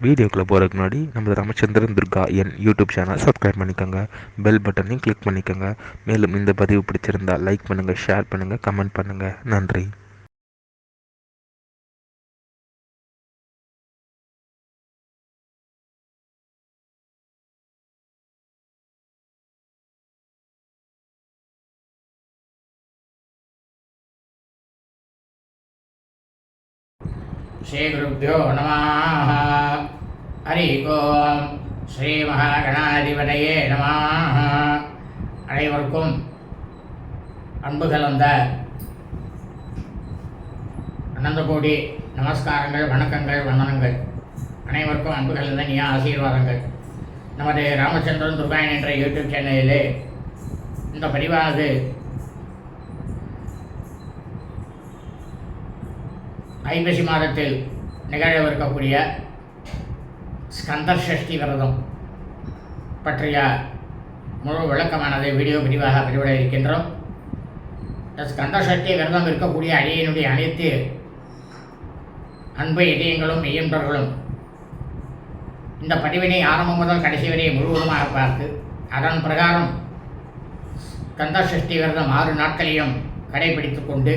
வீடியோக்குள்ளே போகிறதுக்கு முன்னாடி நம்ம Ramachandran Durga YouTube channel subscribe பண்ணிக்கோங்க, பெல் பட்டனையும் கிளிக் பண்ணிக்கோங்க. மேலும் இந்த பதிவு பிடிச்சிருந்தால் லைக் பண்ணுங்கள், ஷேர் பண்ணுங்கள், கமெண்ட் பண்ணுங்கள். நன்றி. ஸ்ரீகுருப்போ நமः. ஹரி ஓம். ஸ்ரீ மகாகணாதிபதியே நமः. அனைவருக்கும் அன்பு கலந்த அனந்த கோடி நமஸ்காரங்கள், வணக்கங்கள், வந்தனங்கள். அனைவருக்கும் அன்பு கலந்த நீ ஆசீர்வாதங்கள். நமது ராமச்சந்திரன் துர்காயன் என்ற யூடியூப் சேனலிலே இந்த பதிவானது ஐப்பசி மாதத்தில் நிகழவிருக்கக்கூடிய ஸ்கந்தர் சஷ்டி விரதம் பற்றிய முழு விளக்கமானது வீடியோ பதிவாக பதிவிட இருக்கின்றோம். இந்த ஸ்கந்தர் சஷ்டி விரதம் இருக்கக்கூடிய அடியினுடைய அனைத்து அன்பு இதயங்களும் மெய்யன்பர்களும் இந்த பதிவினை ஆரம்பம் முதல் கடைசி வரை முழுவதுமாக பார்த்து அதன் பிரகாரம் ஸ்கந்தர் சஷ்டி விரதம் 6 நாட்களையும் கடைபிடித்து கொண்டு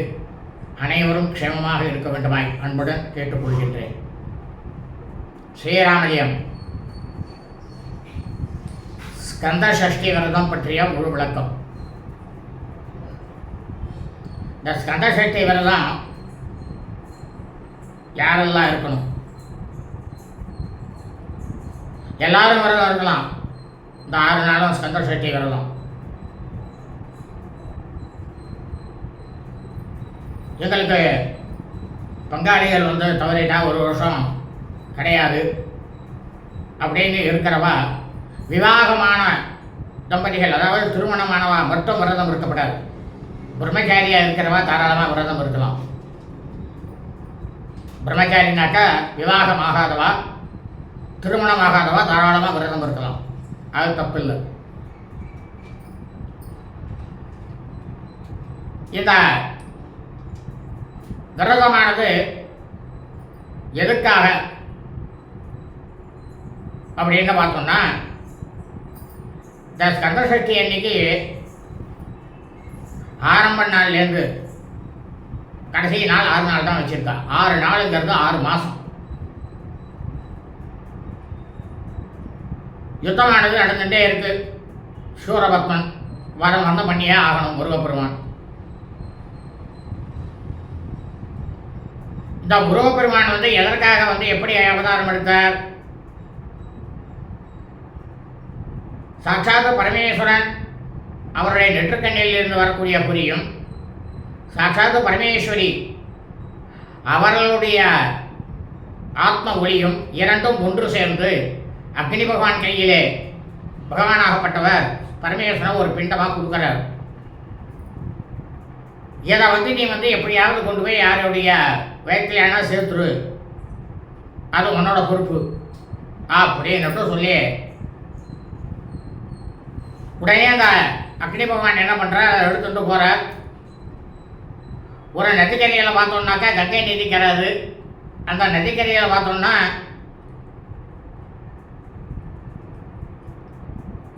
அனைவரும் க்ஷேமமாக இருக்க வேண்டுமாய் அன்புடன் கேட்டுக்கொள்கின்றேன். ஸ்ரீராமஜெயம். ஸ்கந்த சஷ்டி விரதம் பற்றிய முழு விளக்கம். இந்த ஸ்கந்த சஷ்டி விரதம் யாரெல்லாம் இருக்கணும்? எல்லாரும் விரதம் இருக்கலாம். இந்த 6 நாளும் ஸ்கந்த சஷ்டி விரதம். எங்களுக்கு பங்காளிகள் தவறிட்டா 1 வருஷம் கிடையாது அப்படின்னு இருக்கிறவா, விவாகமான தம்பதிகள், அதாவது திருமணமானவா மட்டும் விரதம் இருக்கப்படாது. பிரம்மச்சாரியாக இருக்கிறவா தாராளமாக விரதம் இருக்கலாம். பிரம்மச்சாரினாக்கா விவாகமாகாதவா, திருமணமாகாதவா தாராளமாக விரதம் இருக்கலாம். அது தப்பு இல்லை. இந்த விரதமானது எதுக்காக அப்படின்னு பார்த்தோம்னா, இந்த ஸ்கந்த சஷ்டி அன்னைக்கு ஆரம்ப நாள்லேருந்து கடைசி நாள் 6 நாள் தான் வச்சுருக்கா. 6 நாளுங்கிறது 6 மாதம். யுத்தமானது நடந்துகிட்டே இருக்கு. சூரபத்மன் வரம் பண்ணியே ஆகணும். முருகப்பெருமான் இந்த முருகப்பெருமான் எதற்காக எப்படி அவதாரம் எடுத்தார்? சாட்சாத் பரமேஸ்வரன் அவருடைய நெற்றுக்கண்ணில் இருந்து வரக்கூடிய புரியும், சாட்சாத் பரமேஸ்வரி அவர்களுடைய ஆத்ம ஒளியும் இரண்டும் ஒன்று சேர்ந்து அக்னி பகவான் கையிலே பகவானாகப்பட்டவர் பரமேஸ்வரன் ஒரு பிண்டமாக கொடுக்குறார். இதை நீ எப்படியாவது கொண்டு போய் யாருடைய வயிற்றுலையானா சேர்த்துரு, அது உன்னோட பொறுப்பு அப்படின்னு சொல்லி உடனே அந்த அக்னி பகவான் என்ன பண்ணுறார், அதை எடுத்துட்டு போகிறார். ஒரு நதிக்கரையில் பார்த்தோம்னாக்கா கங்கை நதிக்கராது. அந்த நதிக்கரையில் பார்த்தோம்னா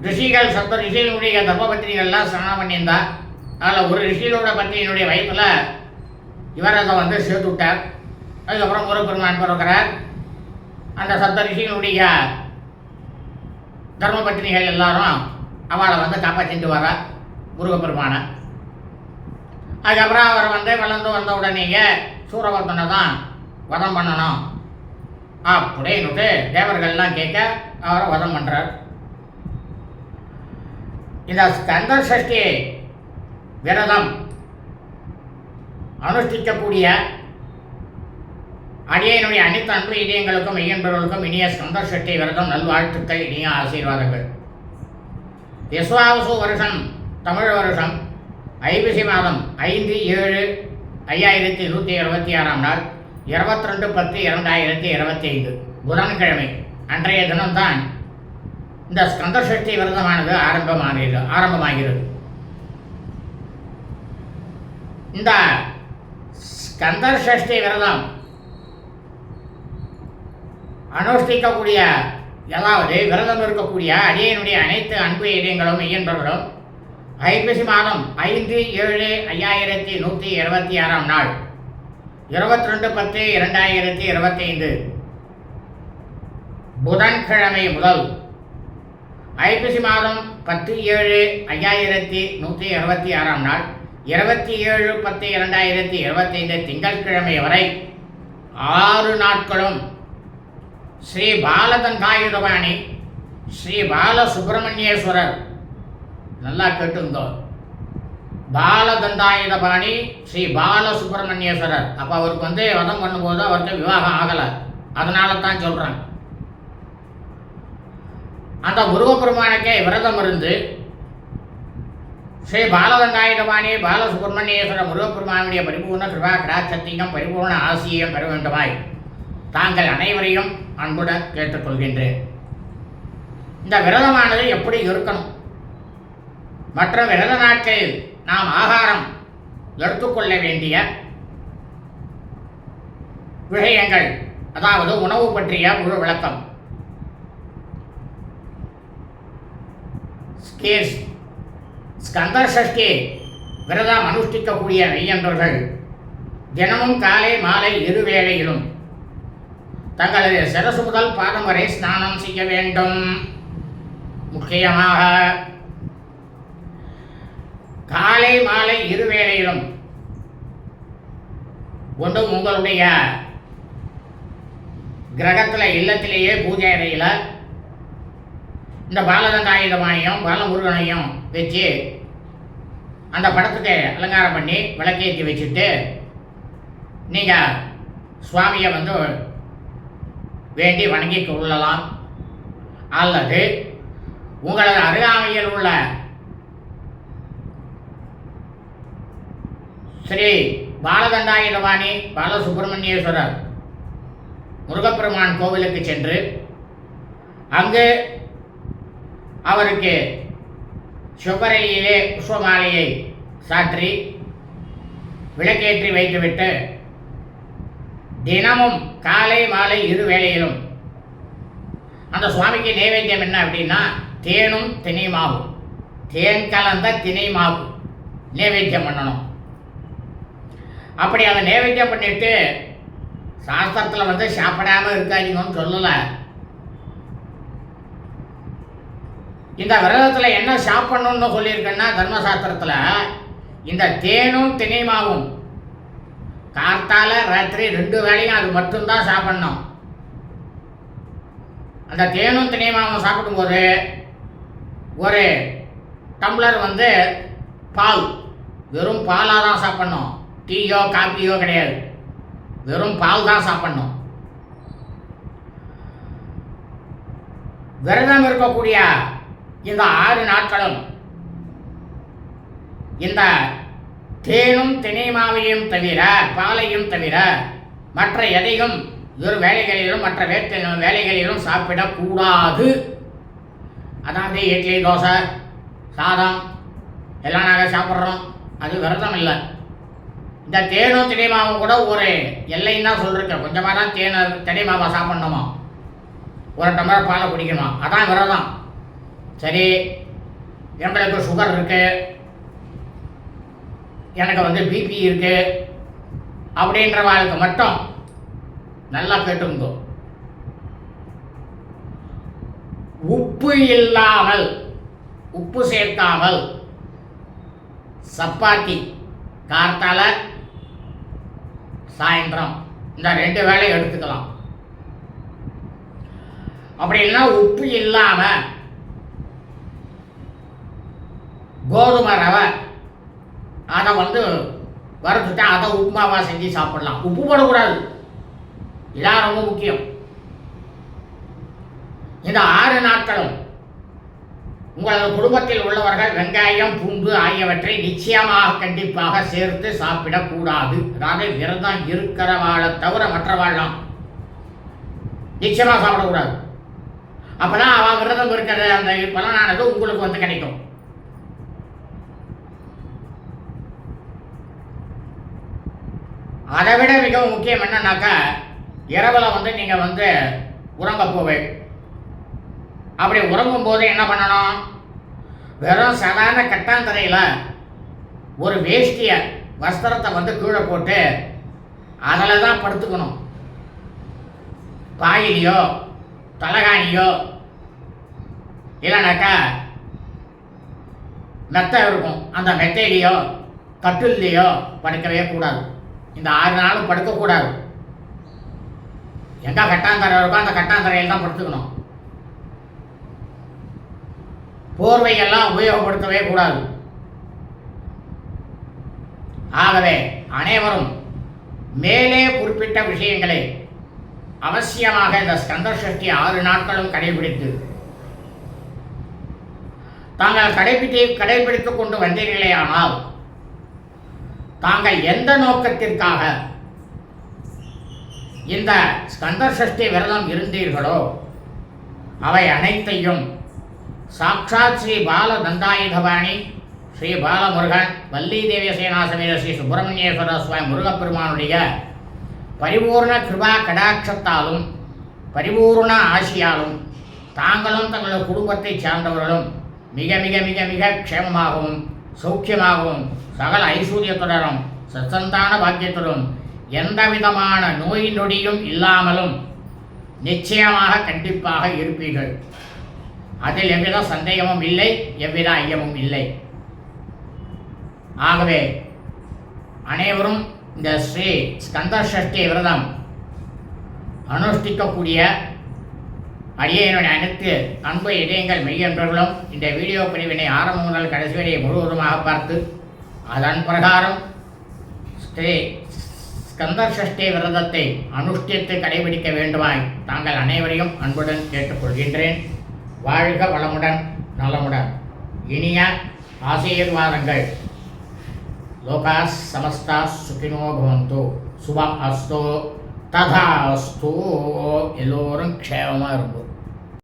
ரிஷிகள், சப்த ரிஷிகளுடைய தர்மபத்திரிகள்லாம் ஸ்நானம் பண்ணியிருந்தா. அதில் ஒரு ரிஷியோட பத்திரியினுடைய வயிற்றில் இவர் அதை சேர்த்து விட்டார். அதுக்கப்புறம் முருகப்பெருமான் பிறக்கிறார். அந்த சப்த ரிஷிகளுடைய தர்மபத்திரிகள் எல்லாரும் அவளை காப்பாற்றிட்டு வர முருகப்பெருமானை. அதுக்கப்புறம் அவர் வளர்ந்து வந்த உடனேயே சூரபத்மனை தான் வதம் பண்ணணும் அப்படின்னுட்டு தேவர்கள்லாம் கேட்க அவரை வதம் பண்ணுறார். இந்த ஸ்கந்த சஷ்டி விரதம் அனுஷ்டிக்கக்கூடிய அடியனுடைய அனைத்து அன்பு இதயங்களுக்கும் மெய்யன்பர்களுக்கும் இனிய ஸ்கந்தர் சஷ்டி விரதம் நல்வாழ்த்துக்கள், இனிய ஆசீர்வாதங்கள். விஸ்வாவசு வருஷம் தமிழ் வருஷம் ஐப்பசி மாதம் 5/7/5126 நாள் 22/10/2025 புதன்கிழமை அன்றைய தினம்தான் இந்த ஸ்கந்தர் சஷ்டி விரதமானது ஆரம்பமாகிறது. இந்த ஸ்கந்தர் சஷ்டி விரதம் அனுஷ்டிக்கக்கூடிய, அதாவது விரதம் இருக்கக்கூடிய அடியனுடைய அனைத்து அன்பு இதயங்களும் மெய்யன்பர்களும் ஐப்பசி மாதம் 5/7/5126 நாள் 22/10/2025 புதன்கிழமை முதல் ஐப்பசி மாதம் 10/7/5126 நாள் 27/10/2025 திங்கட்கிழமை வரை 6 நாட்களும் ஸ்ரீ பாலதண்டாயுதபாணி ஸ்ரீ பால சுப்பிரமணியேஸ்வரர், நல்லா கேட்டுங்கோ, பாலதண்டாயுதபாணி ஸ்ரீ பால சுப்பிரமணியேஸ்வரர். அப்போ அவருக்கு வதம் பண்ணும்போது அவருக்கு விவாகம் ஆகலை, அதனால தான் சொல்கிறேன். அந்த முருகப்பெருமானுக்கே விரதம் இருந்து ஸ்ரீ பாலதண்டாயுதபாணி பாலசுப்பிரமணியேஸ்வர முருகப்பெருமானுடைய பரிபூர்ண கிருபா கடாட்சத்தையும் பரிபூர்ண ஆசியையும் பெற வேண்டுமாய் தாங்கள் அனைவரையும் அன்புடன் கேட்டுக்கொள்கின்றேன். இந்த விரதமானது எப்படி இருக்கணும்? மற்ற விரத நாட்களில் நாம் ஆகாரம் எடுத்துக்கொள்ள வேண்டிய விஷயங்கள், அதாவது உணவு பற்றிய முழு விளக்கம். ஸ்கந்தர் சஷ்டி விரதம் அனுஷ்டிக்கக்கூடிய மெய்யன்பர்கள் தினமும் காலை மாலை இருவேளையிலும் தங்களது சிரசு முதல் பாதம் வரை ஸ்நானம் செய்ய வேண்டும். முக்கியமாக காலை மாலை இருவேளையிலும் ஒன்றும் உங்களுடைய கிரகத்தில் இல்லத்திலேயே பூஜை அறையில் இந்த பாலதண்டாயுதபாணியும் பாலமுருகனையும் வச்சு அந்த படத்துக்கு அலங்காரம் பண்ணி விளக்கேற்றி வச்சுட்டு நீங்கள் சுவாமியை வேண்டி வணங்கி கொள்ளலாம். அல்லது உங்களது அருகாமையில் உள்ள ஸ்ரீ பாலதண்டாயுதபாணி பாலசுப்பிரமணியேஸ்வரர் முருகப்பெருமான் கோவிலுக்கு சென்று அங்கு அவருக்கு சுவரையிலே புஷ்பமாலையை சாற்றி விளக்கேற்றி வைத்துவிட்டு தினமும் காலை மாலை இருவேளையிலும் அந்த சுவாமிக்கு நைவேத்தியம் என்ன அப்படின்னா தேனும் தினை மாவு, தேன் கலந்த தினை மாவு நைவேத்தியம் பண்ணணும். அப்படி அதை நைவேத்தியம் பண்ணிட்டு சாஸ்திரத்தில் சாப்பிடாமல் இருக்காதீங்கன்னு சொல்லலை. இந்த விரதத்தில் என்ன சாப்பிடணும்னு சொல்லியிருக்கேன்னா தர்மசாஸ்திரத்தில் இந்த தேனும் தினை மாவும் கார்த்தால ராத்திரி 2 வேளையும் அது மட்டும்தான் சாப்பிடணும். அந்த தேனும் தினை மாவும் சாப்பிடும்போது ஒரு டம்ளர் பால், வெறும் பாலாக தான் சாப்பிடணும், டீயோ காப்பியோ கிடையாது, வெறும் பால் தான் சாப்பிடணும். விரதம் இருக்கக்கூடிய இந்த 6 நாட்களும் இந்த தேனும் தினை மாவையும் தவிர பாலையும் தவிர மற்ற எதையும் ஒரு வேலைகளிலும் மற்ற வேலைகளிலும் சாப்பிடக்கூடாது. அதாவது இட்லி தோசை சாதம் எல்லாம் நாங்கள் சாப்பிட்றோம், அது விரதம் இல்லை. இந்த தேனும் தினை மாவும் கூட ஒரு எல்லைன்னு தான் சொல்லிருக்கேன். கொஞ்சமாக தான் தினை மாவை சாப்பிட்ணுமா, ஒரு டம்ளர் பாலை குடிக்கணுமா, அதான் விரதம். சரி, எங்களுக்கு சுகர் இருக்குது, எனக்கு பிபி இருக்குது அப்படின்றவாளுக்கு மட்டும் நல்லா கேட்டுங்கோ. உப்பு இல்லாமல், உப்பு சேர்க்காமல் சப்பாத்தி கார்த்தால சாயந்தரம் இந்த 2 வேளை எடுத்துக்கலாம். அப்படி இல்லைன்னா உப்பு இல்லாமல் கோதுமை ரவை அதை வறுத்துட்டா அதை உப்புமாவாக செஞ்சு சாப்பிடலாம். உப்பு போடக்கூடாது, இதான் ரொம்ப முக்கியம். இந்த 6 நாட்களும் உங்களது குடும்பத்தில் உள்ளவர்கள் வெங்காயம் பூண்டு ஆகியவற்றை நிச்சயமாக கண்டிப்பாக சேர்த்து சாப்பிடக்கூடாது. அதாவது விரதம் இருக்கிறவாளை தவிர மற்றவாழலாம் நிச்சயமாக சாப்பிடக்கூடாது. அப்போதான் அவள் விரதம் இருக்கிற அந்த பலனானது உங்களுக்கு கிடைக்கும். அதை விட மிகவும் முக்கியம் என்னன்னாக்கா, இரவில் நீங்கள் உறங்க போவேன். அப்படி உறங்கும் போது என்ன பண்ணணும்? வெறும் சாதாரண கட்டாந்தரையில் ஒரு வேஷ்டிய வஸ்திரத்தை வந்து கீழே போட்டு அதில் தான் படுத்துக்கணும். பாயிலையோ தலகாணியோ இல்லைனாக்கா மெத்தை இருக்கும், அந்த மெத்தையிலையோ கட்டிலையோ படுக்கவே கூடாது. இந்த 6 நாளும் படுக்கக்கூடாது. எங்கே கட்டாந்தரை இருக்கோ அந்த கட்டாந்தரையில் தான் படுத்துக்கணும். போர்வையெல்லாம் உபயோகப்படுத்தவே கூடாது. ஆகவே அனைவரும் மேலே குறிப்பிட்ட விஷயங்களை அவசியமாக இந்த ஸ்கந்தர் சஷ்டி 6 நாட்களும் கடைபிடித்து தாங்கள் கடைபிடித்துக் கொண்டு வந்தீர்களே ஆனால் தாங்கள் எந்த நோக்கத்திற்காக இந்த ஸ்கந்தர் சஷ்டி விரதம் இருந்தீர்களோ அவை அனைத்தையும் சாட்சாத் ஸ்ரீ பால தண்டாயுதபாணி ஸ்ரீ பாலமுருகன் வள்ளி தேவி சேனாசமேத ஸ்ரீ சுப்பிரமணியேஸ்வர சுவாமி முருகப்பெருமானுடைய பரிபூர்ண கிருபா கடாட்சத்தாலும் பரிபூர்ண ஆசியாலும் தாங்களும் தங்களது குடும்பத்தை சார்ந்தவர்களும் மிக மிக மிக மிக க்ஷேமமாகவும் சௌக்கியமாகவும் சகல ஐஸ்வர்யத்துடனும் சத்சந்தான பாக்கியத்துடன் எந்த விதமான நோய் நொடியும் இல்லாமலும் நிச்சயமாக கண்டிப்பாக இருப்பீர்கள். அதில் எவ்வித சந்தேகமும் இல்லை, எவ்வித ஐயமும் இல்லை. ஆகவே அனைவரும் இந்த ஸ்ரீ ஸ்கந்தர் சஷ்டி விரதம் அனுஷ்டிக்கக்கூடிய அடியனுடைய அனைத்து அன்பு இதயங்கள் மெய்யன்பர்களும் இந்த வீடியோ பதிவினை ஆரம்பம் முதல் கடைசி வரை முழுவதுமாக பார்த்து அதன் பிரகாரம் ஸ்ரீ ஸ்கந்தர் சஷ்டி விரதத்தை அனுஷ்டித்து கடைபிடிக்க வேண்டுமாய் தாங்கள் அனைவரையும் அன்புடன் கேட்டுக்கொள்கின்றேன். வாழ்க வளமுடன் நலமுடன். இனிய ஆசீர்வாதங்கள். லோகா சமஸ்தா சுகினோ பவந்து. சுபம் அஸ்து ததா அஸ்து. எல்லோரும் க்ஷேமமாக இருக்கும்.